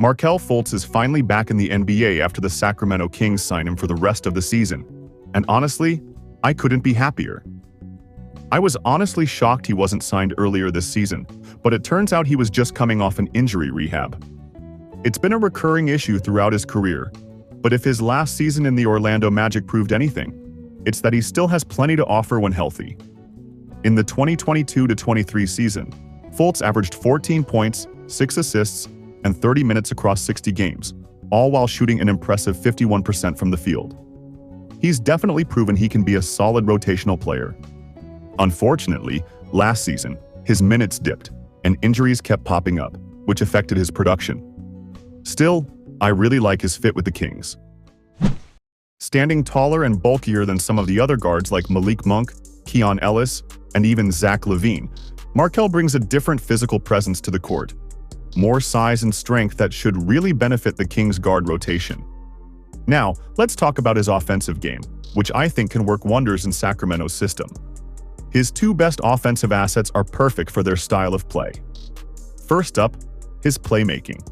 Markelle Fultz is finally back in the NBA after the Sacramento Kings signed him for the rest of the season. And honestly, I couldn't be happier. I was honestly shocked he wasn't signed earlier this season, but it turns out he was just coming off an injury rehab. It's been a recurring issue throughout his career, but if his last season in the Orlando Magic proved anything, it's that he still has plenty to offer when healthy. In the 2022-23 season, Fultz averaged 14 points, 6 assists, and 30 minutes across 60 games, all while shooting an impressive 51% from the field. He's definitely proven he can be a solid rotational player. Unfortunately, last season, his minutes dipped, and injuries kept popping up, which affected his production. Still, I really like his fit with the Kings. Standing taller and bulkier than some of the other guards like Malik Monk, Keon Ellis, and even Zach LaVine, Markelle brings a different physical presence to the court. More size and strength that should really benefit the Kings' guard rotation. Now, let's talk about his offensive game, which I think can work wonders in Sacramento's system. His two best offensive assets are perfect for their style of play. First up, his playmaking.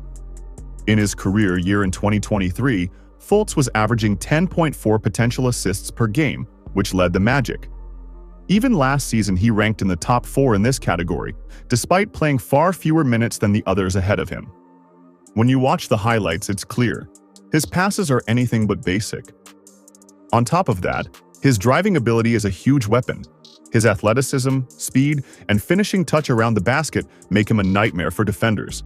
In his career year in 2023, Fultz was averaging 10.4 potential assists per game, which led the Magic. Even last season he ranked in the top 4 in this category, despite playing far fewer minutes than the others ahead of him. When you watch the highlights, it's clear. His passes are anything but basic. On top of that, his driving ability is a huge weapon. His athleticism, speed, and finishing touch around the basket make him a nightmare for defenders.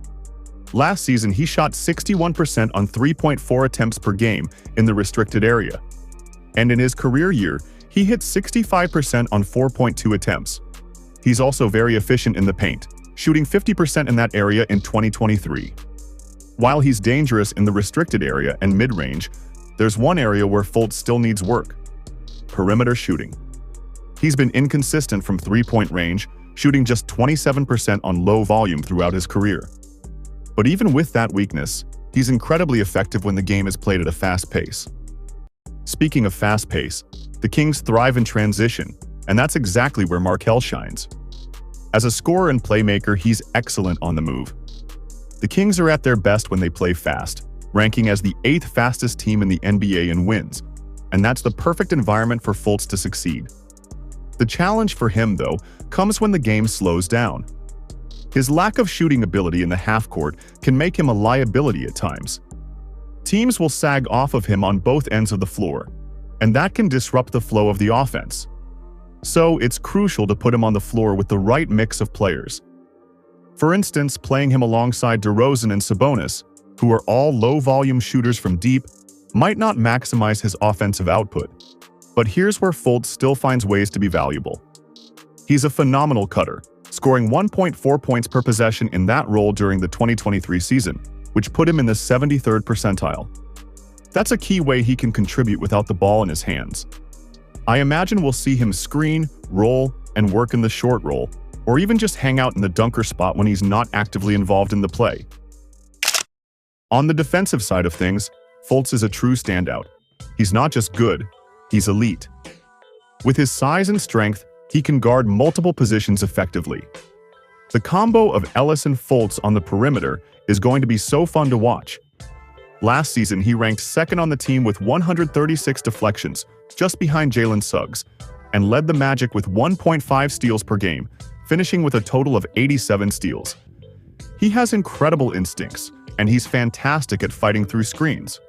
Last season, he shot 61% on 3.4 attempts per game in the restricted area. And in his career year, he hit 65% on 4.2 attempts. He's also very efficient in the paint, shooting 50% in that area in 2023. While he's dangerous in the restricted area and mid-range, there's one area where Fultz still needs work: perimeter shooting. He's been inconsistent from three-point range, shooting just 27% on low volume throughout his career. But even with that weakness, he's incredibly effective when the game is played at a fast pace. Speaking of fast pace, the Kings thrive in transition, and that's exactly where Markelle shines. As a scorer and playmaker, he's excellent on the move. The Kings are at their best when they play fast, ranking as the 8th fastest team in the NBA in wins, and that's the perfect environment for Fultz to succeed. The challenge for him, though, comes when the game slows down. His lack of shooting ability in the half-court can make him a liability at times. Teams will sag off of him on both ends of the floor, and that can disrupt the flow of the offense. So it's crucial to put him on the floor with the right mix of players. For instance, playing him alongside DeRozan and Sabonis, who are all low-volume shooters from deep, might not maximize his offensive output. But here's where Fultz still finds ways to be valuable. He's a phenomenal cutter, scoring 1.4 points per possession in that role during the 2023 season, which put him in the 73rd percentile. That's a key way he can contribute without the ball in his hands. I imagine we'll see him screen, roll, and work in the short roll, or even just hang out in the dunker spot when he's not actively involved in the play. On the defensive side of things, Fultz is a true standout. He's not just good, he's elite. With his size and strength, he can guard multiple positions effectively. The combo of Ellis and Fultz on the perimeter is going to be so fun to watch. Last season, he ranked second on the team with 136 deflections, just behind Jalen Suggs, and led the Magic with 1.5 steals per game, finishing with a total of 87 steals. He has incredible instincts, and he's fantastic at fighting through screens.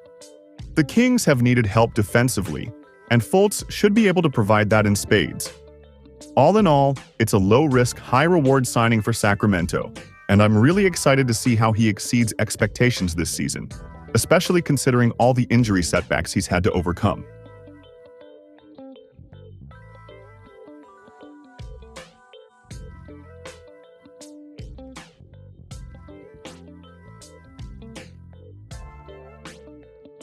The Kings have needed help defensively, and Fultz should be able to provide that in spades. All in all, it's a low-risk, high-reward signing for Sacramento, and I'm really excited to see how he exceeds expectations this season, especially considering all the injury setbacks he's had to overcome.